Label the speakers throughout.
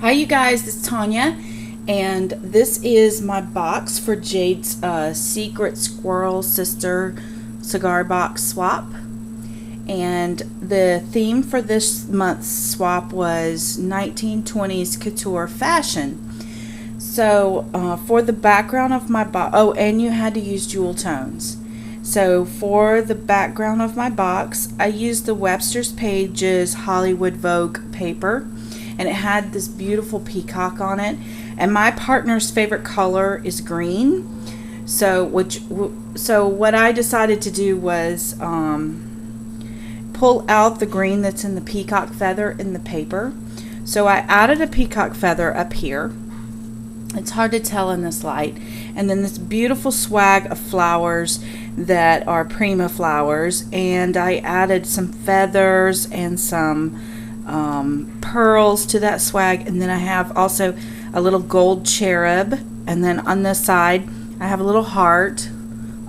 Speaker 1: Hi you guys, this is Tonya, and this is my box for Jade's secret Squirrel sister cigar box swap. And the theme for this month's swap was 1920s Couture Fashion. So for the background of my box, oh, and you had to use jewel tones. So for the background of my box, I used the Webster's Pages Hollywood Vogue paper, and it had this beautiful peacock on it. And my partner's favorite color is green. So what I decided to do was pull out the green that's in the peacock feather in the paper. So I added a peacock feather up here. It's hard to tell in this light. And then this beautiful swag of flowers that are prima flowers. And I added some feathers and some pearls to that swag. And then I have also a little gold cherub. And then on this side, I have a little heart,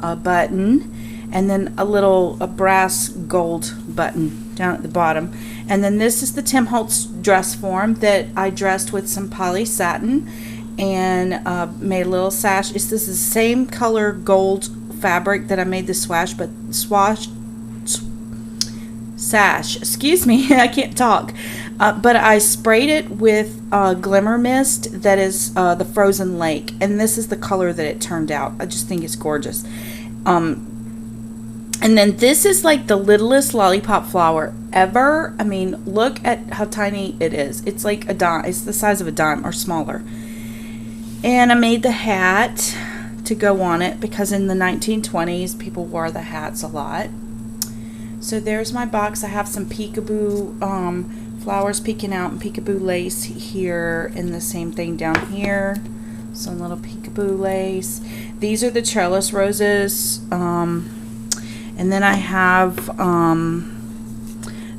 Speaker 1: a button, and then a brass gold button down at the bottom. And then this is the Tim Holtz dress form that I dressed with some poly satin and made a little sash. This is the same color gold fabric that I made the sash, excuse me, I can't talk, but I sprayed it with glimmer mist that is the frozen lake, and this is the color that it turned out. I just think it's gorgeous. And then this is like the littlest lollipop flower ever. I mean, look at how tiny it is. It's like a dime. It's the size of a dime or smaller. And I made the hat to go on it because in the 1920s people wore the hats a lot. So there's my box. I have some peekaboo flowers peeking out and peekaboo lace here, and the same thing down here. Some little peekaboo lace. These are the trellis roses. And then I have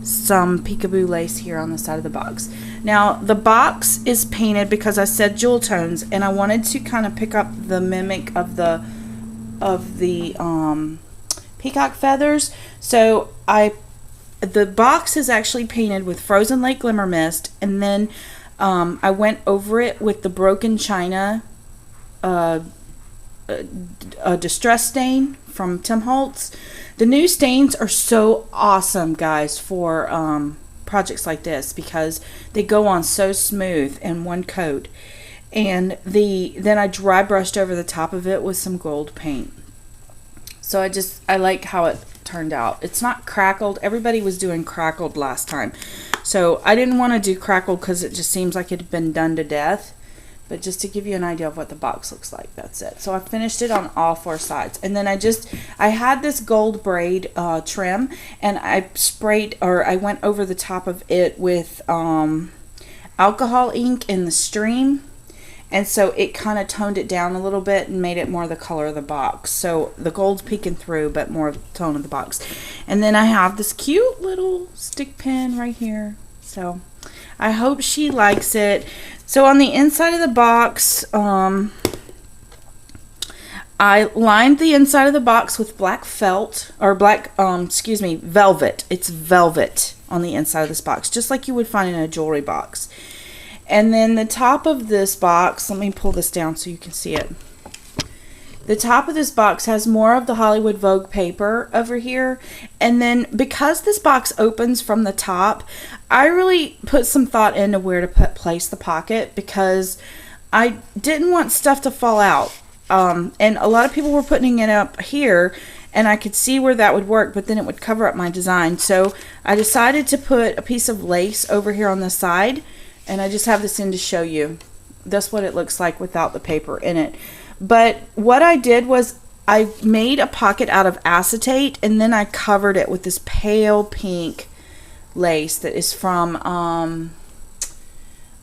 Speaker 1: some peekaboo lace here on the side of the box. Now the box is painted because I said jewel tones, and I wanted to kind of pick up the mimic of the peacock feathers. So the box is actually painted with frozen lake glimmer mist, and then I went over it with the broken china distress stain from Tim Holtz. The new stains are so awesome, guys, for projects like this because they go on so smooth in one coat. And then I dry brushed over the top of it with some gold paint. So I like how it turned out. It's not crackled. Everybody was doing crackled last time. So I didn't want to do crackled because it just seems like it had been done to death. But just to give you an idea of what the box looks like, that's it. So I finished it on all four sides. And then I had this gold braid trim, and I went over the top of it with alcohol ink in the stream. And so it kind of toned it down a little bit and made it more the color of the box. So the gold's peeking through, but more of the tone of the box. And then I have this cute little stick pin right here. So I hope she likes it. So on the inside of the box, I lined the inside of the box with black velvet. It's velvet on the inside of this box, just like you would find in a jewelry box. And then the top of this box, let me pull this down so you can see it. The top of this box has more of the Hollywood Vogue paper over here. And then because this box opens from the top, I really put some thought into where to place the pocket because I didn't want stuff to fall out. And a lot of people were putting it up here, and I could see where that would work, but then it would cover up my design. So I decided to put a piece of lace over here on the side, and I just have this in to show you. That's what it looks like without the paper in it. But what I did was I made a pocket out of acetate, and then I covered it with this pale pink lace that is from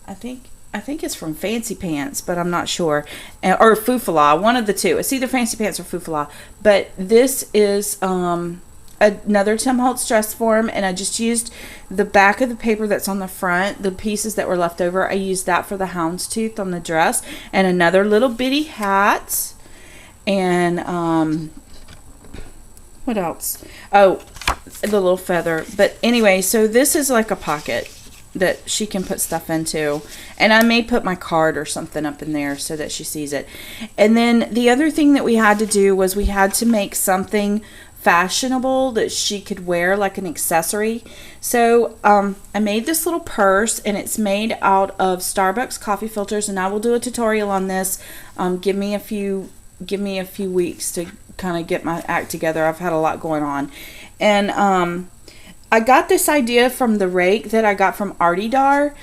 Speaker 1: I think it's from Fancy Pants, but I'm not sure, or Foufala, one of the two. It's either Fancy Pants or Foufala. But this is another Tim Holtz dress form, and I just used the back of the paper that's on the front, the pieces that were left over. I used that for the houndstooth on the dress, and another little bitty hat, and what else? Oh, the little feather. But anyway, so this is like a pocket. that she can put stuff into. And I may put my card or something up in there so that she sees it. And then the other thing that we had to do was we had to make something fashionable that she could wear, like an accessory. So I made this little purse, and it's made out of Starbucks coffee filters, and I will do a tutorial on this. Give me a few weeks to kind of get my act together. I've had a lot going on. And I got this idea from the rake that I got from Artie Dar.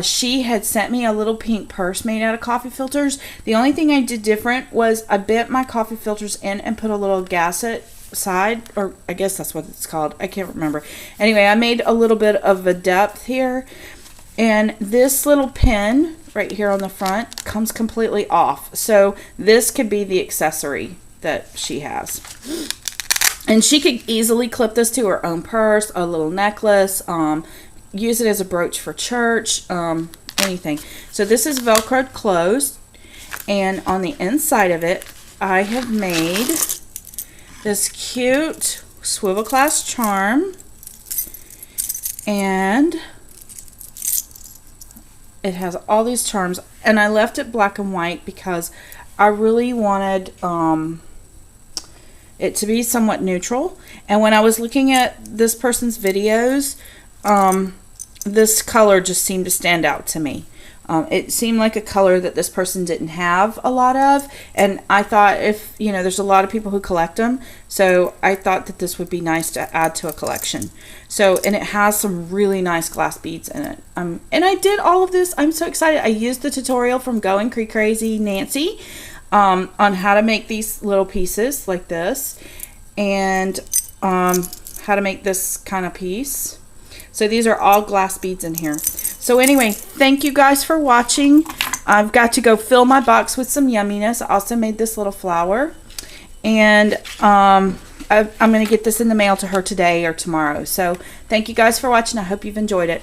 Speaker 1: She had sent me a little pink purse made out of coffee filters. The only thing I did different was I bent my coffee filters in and put a little gasset side, or I guess that's what it's called. I can't remember. Anyway, I made a little bit of a depth here. And this little pin right here on the front comes completely off. So this could be the accessory that she has. And she could easily clip this to her own purse, a little necklace, use it as a brooch for church, anything. So this is Velcroed closed. And on the inside of it, I have made this cute swivel clasp charm. And it has all these charms, and I left it black and white because I really wanted it to be somewhat neutral. And when I was looking at this person's videos, this color just seemed to stand out to me. It seemed like a color that this person didn't have a lot of, and I thought, if you know, there's a lot of people who collect them, so I thought that this would be nice to add to a collection. So, and it has some really nice glass beads in it. And I did all of this. I'm so excited. I used the tutorial from Going Crazy Nancy on how to make these little pieces like this, and how to make this kind of piece. So these are all glass beads in here. So anyway, thank you guys for watching. I've got to go fill my box with some yumminess. I also made this little flower. And I'm going to get this in the mail to her today or tomorrow. So thank you guys for watching. I hope you've enjoyed it.